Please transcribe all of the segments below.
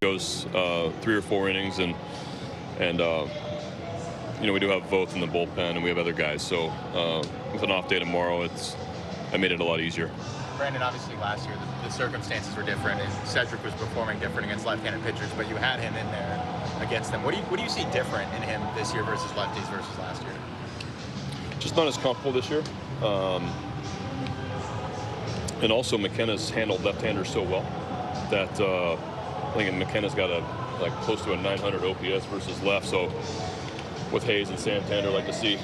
goes 3 or 4 innings, and we do have both in the bullpen, and we have other guys. So with an off day tomorrow, I made it a lot easier. Brandon, obviously last year the circumstances were different, and Cedric was performing different against left-handed pitchers, but you had him in there against them. What do you see different in him this year versus lefties versus last year? Just not as comfortable this year. And also McKenna's handled left-handers so well that I think McKenna's got close to a 900 OPS versus left. So with Hayes and Santander, like to see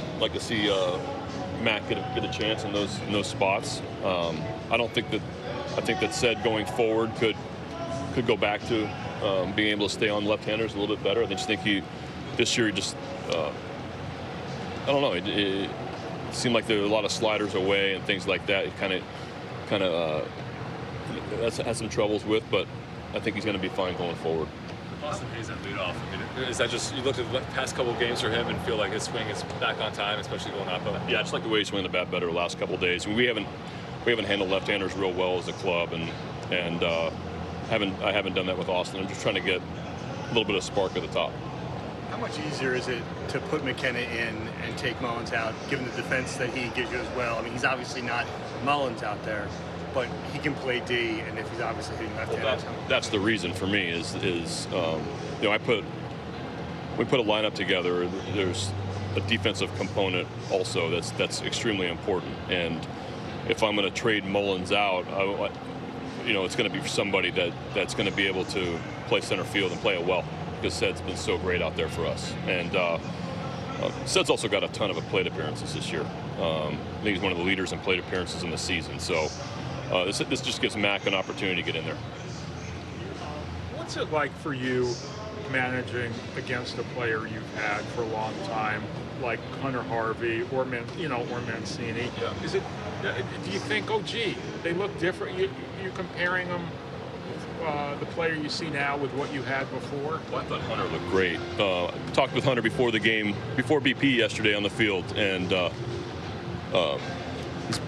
Matt get a chance in those spots. I think that said going forward could go back to being able to stay on left-handers a little bit better. I just think this year I don't know. It seemed like there were a lot of sliders away and things like that. It kind of has some troubles with, but I think he's going to be fine going forward. Austin Hayes at leadoff. I mean, is that just you looked at the past couple of games for him and feel like his swing is back on time, especially going up? Yeah, I just like the way he's swinging the bat better the last couple of days. We haven't handled left-handers real well as a club, and I haven't done that with Austin. I'm just trying to get a little bit of spark at the top. How much easier is it to put McKenna in and take Mullins out, given the defense that he gives you as well? I mean, he's obviously not Mullins out there, but he can play D, and if he's obviously hitting left-handed. That's the reason for me is we put a lineup together. There's a defensive component also that's extremely important, and if I'm going to trade Mullins out, it's going to be for somebody that's going to be able to play center field and play it well, because Ced's been so great out there for us. And Ced's also got a ton of plate appearances this year. I think he's one of the leaders in plate appearances in the season. So this just gives Mac an opportunity to get in there. What's it like for you managing against a player you've had for a long time, like Hunter Harvey or Mancini? Yeah. Is it? Do you think, oh gee, they look different? You're comparing them, the player you see now with what you had before? Well, I thought Hunter looked great. Talked with Hunter before the game, before BP yesterday on the field, and he's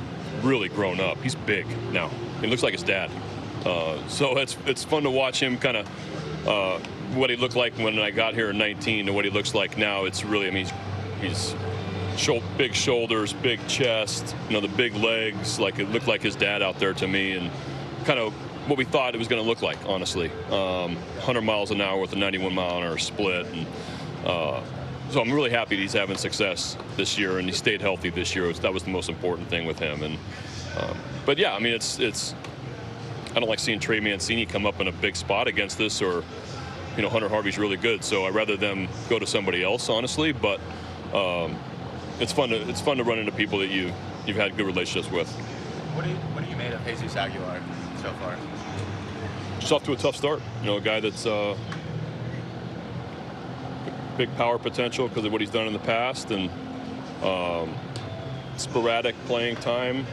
really grown up. He's big now. He looks like his dad. So it's fun to watch him kind of what he looked like when I got here in 19 to what he looks like now. It's really, I mean, he's big shoulders, big chest, the big legs. Like, it looked like his dad out there to me, and kind of what we thought it was going to look like, honestly. 100 miles an hour with a 91 mile an hour split, and so I'm really happy that he's having success this year, and he stayed healthy this year. That was the most important thing with him. And but yeah, I mean, it's I don't like seeing Trey Mancini come up in a big spot against us, or Hunter Harvey's really good, so I'd rather them go to somebody else, honestly. But it's fun to run into people that you've had good relationships with. What do you made of Jesus Aguilar so far? Just off to a tough start. A guy that's big power potential because of what he's done in the past, and sporadic playing time.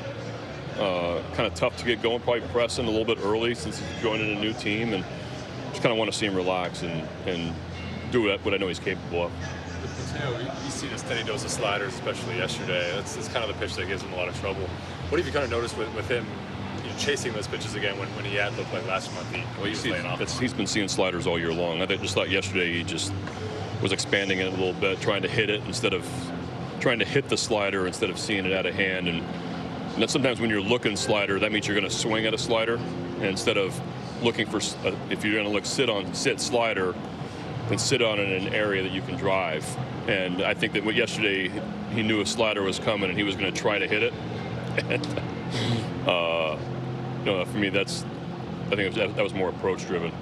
Kind of tough to get going, probably pressing a little bit early since he's joining a new team, and just kind of want to see him relax and do what I know he's capable of. You see the steady dose of sliders, especially yesterday. That's kind of the pitch that gives him a lot of trouble. What have you kind of noticed with him chasing those pitches again when he had looked like last month? He's been seeing sliders all year long. I just thought yesterday he just was expanding it a little bit, trying to hit it instead of trying to hit the slider instead of seeing it out of hand. And then sometimes when you're looking slider, that means you're going to swing at a slider, and instead of looking for if you're going to sit slider, then sit on it in an area that you can drive. And I think that yesterday he knew a slider was coming and he was going to try to hit it. And for me, I think that was more approach driven.